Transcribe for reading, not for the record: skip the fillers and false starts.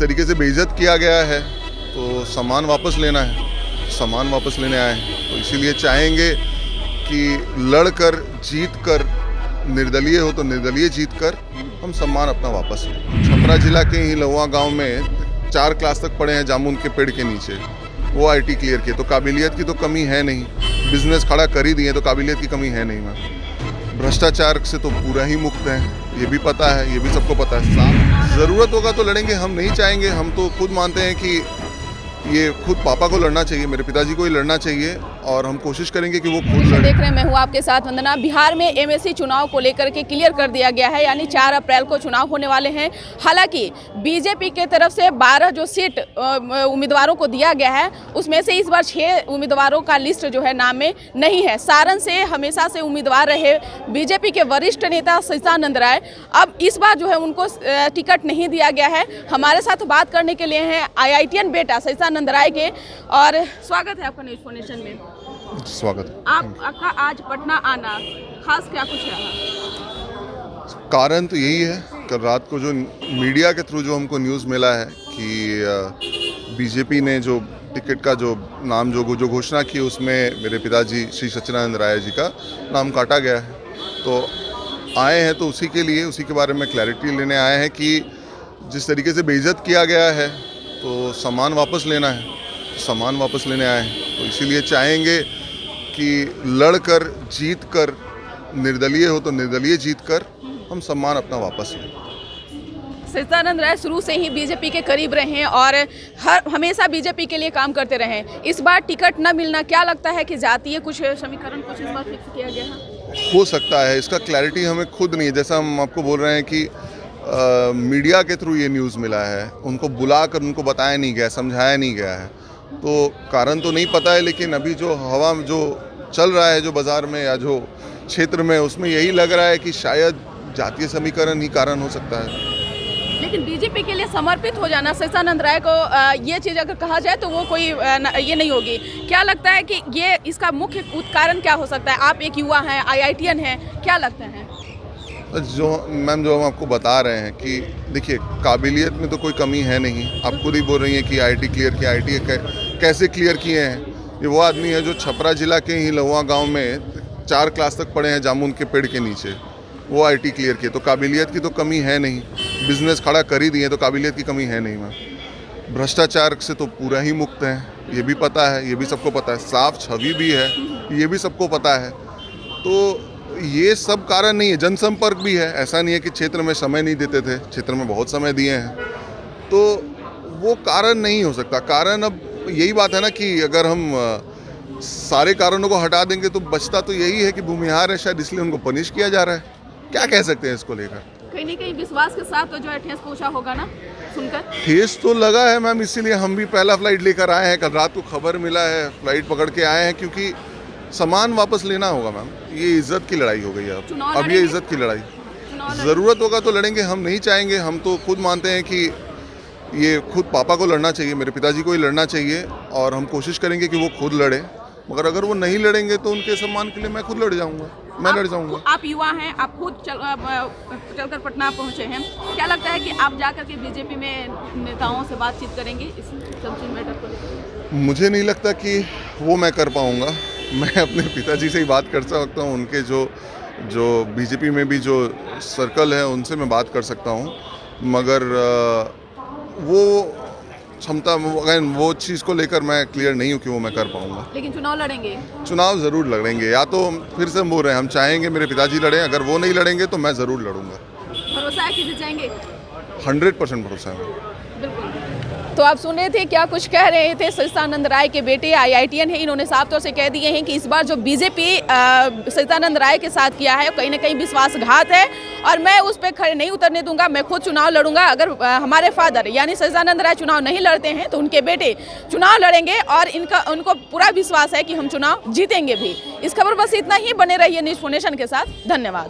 तरीके से बेइज्जत किया गया है तो सामान वापस लेना है, सामान वापस लेने आए हैं। तो इसीलिए चाहेंगे कि लड़कर जीत कर, निर्दलीय हो तो निर्दलीय जीत कर हम सम्मान अपना वापस लें। छपरा जिला के ही लहुआ गांव में 4 क्लास तक पढ़े हैं जामुन के पेड़ के नीचे, वो आईटी क्लियर किए, तो काबिलियत की तो कमी है नहीं, बिजनेस खड़ा कर ही दिए तो काबिलियत की कमी है नहीं। मैम भ्रष्टाचार से तो पूरा ही मुक्त है, ये भी पता है, ये भी सबको पता है। साफ ज़रूरत होगा तो लड़ेंगे, हम नहीं चाहेंगे। हम तो खुद मानते हैं कि ये खुद पापा को लड़ना चाहिए, मेरे पिताजी को ही लड़ना चाहिए, और हम कोशिश करेंगे कि वो खुद लड़े। देख रहे हैं, मैं हूँ आपके साथ वंदना। बिहार में एमएससी चुनाव को लेकर के क्लियर कर दिया गया है, यानी 4 अप्रैल को चुनाव होने वाले हैं। हालांकि बीजेपी के तरफ से 12 जो सीट उम्मीदवारों को दिया गया है, उसमें से इस बार 6 उम्मीदवारों का लिस्ट जो है नाम में नहीं है। सारण से हमेशा से उम्मीदवार रहे बीजेपी के वरिष्ठ नेता सहितानंद राय, अब इस बार जो है उनको टिकट नहीं दिया गया है। हमारे साथ बात करने के लिए हैं IITian बेटा सहितानंद राय के, और स्वागत है आपका न्यूज़ नेशन में। स्वागत। आपका आज पटना आना खास क्या कुछ रहा? कारण तो यही है, कल रात को जो मीडिया के थ्रू जो हमको न्यूज़ मिला है कि बीजेपी ने जो टिकट का जो नाम जो घोषणा की, उसमें मेरे पिताजी श्री सच्चिदानंद राय जी का नाम काटा गया है। तो आए हैं तो उसी के लिए, उसी के बारे में क्लैरिटी लेने आए हैं कि जिस तरीके से बेइज्जत किया गया है तो सामान वापस लेना है, सामान वापस लेने आए हैं। तो इसीलिए चाहेंगे कि लड़कर जीत कर, निर्दलीय हो तो निर्दलीय जीत कर हम सम्मान अपना वापस लें। सच्चिदानंद राय शुरू से ही बीजेपी के करीब रहे हैं और हमेशा बीजेपी के लिए काम करते रहे। इस बार टिकट न मिलना, क्या लगता है कि जातीय कुछ समीकरण कुछ इस बार फिक्स किया गया है? हो सकता है, इसका क्लैरिटी हमें खुद नहीं है। जैसा हम आपको बोल रहे हैं कि मीडिया के थ्रू ये न्यूज़ मिला है, उनको बुलाकर उनको बताया नहीं गया, समझाया नहीं गया है, तो कारण तो नहीं पता है। लेकिन अभी जो हवा जो चल रहा है, जो बाज़ार में या जो क्षेत्र में, उसमें यही लग रहा है कि शायद जातीय समीकरण ही कारण हो सकता है। लेकिन बीजेपी के लिए समर्पित हो जाना सच्चिदानंद राय को, ये चीज़ अगर कहा जाए तो वो कोई ये नहीं होगी। क्या लगता है कि ये इसका मुख्य कारण क्या हो सकता है? आप एक युवा हैं, IITian हैं, क्या लगता है? जो मैम जो हम आपको बता रहे हैं कि देखिए, काबिलियत में तो कोई कमी है नहीं। आप खुद ही बोल रही हैं कि आईटी क्लियर किया, आईटी कैसे क्लियर किए हैं? ये वो आदमी है जो छपरा जिला के ही लहुआ गांव में 4 क्लास तक पढ़े हैं जामुन के पेड़ के नीचे, वो आईटी क्लियर किए, तो काबिलियत की तो कमी है नहीं, बिजनेस खड़ा कर ही दिए तो काबिलियत की कमी है नहीं। मैम भ्रष्टाचार से तो पूरा ही मुक्त है, ये भी पता है, ये भी सबको पता है। साफ छवि भी है, ये भी सबको पता है। तो ये सब कारण नहीं है, जनसंपर्क भी है। ऐसा नहीं है कि क्षेत्र में समय नहीं देते थे, क्षेत्र में बहुत समय दिए हैं, तो वो कारण नहीं हो सकता। कारण अब यही बात है ना कि अगर हम सारे कारणों को हटा देंगे तो बचता तो यही है कि भूमिहार है, शायद इसलिए उनको पनिश किया जा रहा है। क्या कह सकते हैं इसको लेकर? कहीं ना कहीं विश्वास के साथ तो जो है ठेस पहुंचा होगा ना, सुनकर ठेस तो लगा है मैम, इसीलिए हम भी पहला फ्लाइट लेकर आए हैं। कल रात को खबर मिला है, फ्लाइट पकड़ के आए हैं, क्योंकि सामान वापस लेना होगा। मैम ये इज्जत की लड़ाई हो गई है अब ये इज्जत की लड़ाई। ज़रूरत होगा तो लड़ेंगे, हम नहीं चाहेंगे। हम तो खुद मानते हैं कि ये खुद पापा को लड़ना चाहिए, मेरे पिताजी को ही लड़ना चाहिए, और हम कोशिश करेंगे कि वो खुद लड़े। मगर अगर वो नहीं लड़ेंगे तो उनके सम्मान के लिए मैं खुद लड़ जाऊंगा, मैं लड़ जाऊंगा। आप युवा हैं, आप खुद चलकर पटना पहुंचे हैं, क्या लगता है कि आप जाकर के बीजेपी में नेताओं से बातचीत करेंगे इस मैटर को? मुझे नहीं लगता कि वो मैं कर पाऊंगा। मैं अपने पिताजी से ही बात कर सकता हूँ, उनके जो बीजेपी में भी जो सर्कल है उनसे मैं बात कर सकता हूँ, मगर वो क्षमता, वो चीज़ को लेकर मैं क्लियर नहीं हूँ कि वो मैं कर पाऊंगा। लेकिन चुनाव लड़ेंगे? चुनाव ज़रूर लड़ेंगे। या तो फिर से हम बोल रहे हैं, हम चाहेंगे मेरे पिताजी लड़ें, अगर वो नहीं लड़ेंगे तो मैं ज़रूर लड़ूंगा। भरोसा है कि जीत जाएंगे? 100% भरोसा है। बिल्कुल। तो आप सुन रहे थे क्या कुछ कह रहे थे सच्चिदानंद राय के बेटे, IITian है, इन्होंने साफ तौर से कह दिए हैं कि इस बार जो बीजेपी सच्चिदानंद राय के साथ किया है कहीं ना कहीं विश्वासघात है, और मैं उस पर खड़े नहीं उतरने दूंगा, मैं खुद चुनाव लड़ूंगा। अगर हमारे फादर यानी सच्चिदानंद राय चुनाव नहीं लड़ते हैं तो उनके बेटे चुनाव लड़ेंगे, और उनको पूरा विश्वास है कि हम चुनाव जीतेंगे भी। इस खबर बस इतना ही। बने रहिए न्यूज़ नेशन के साथ। धन्यवाद।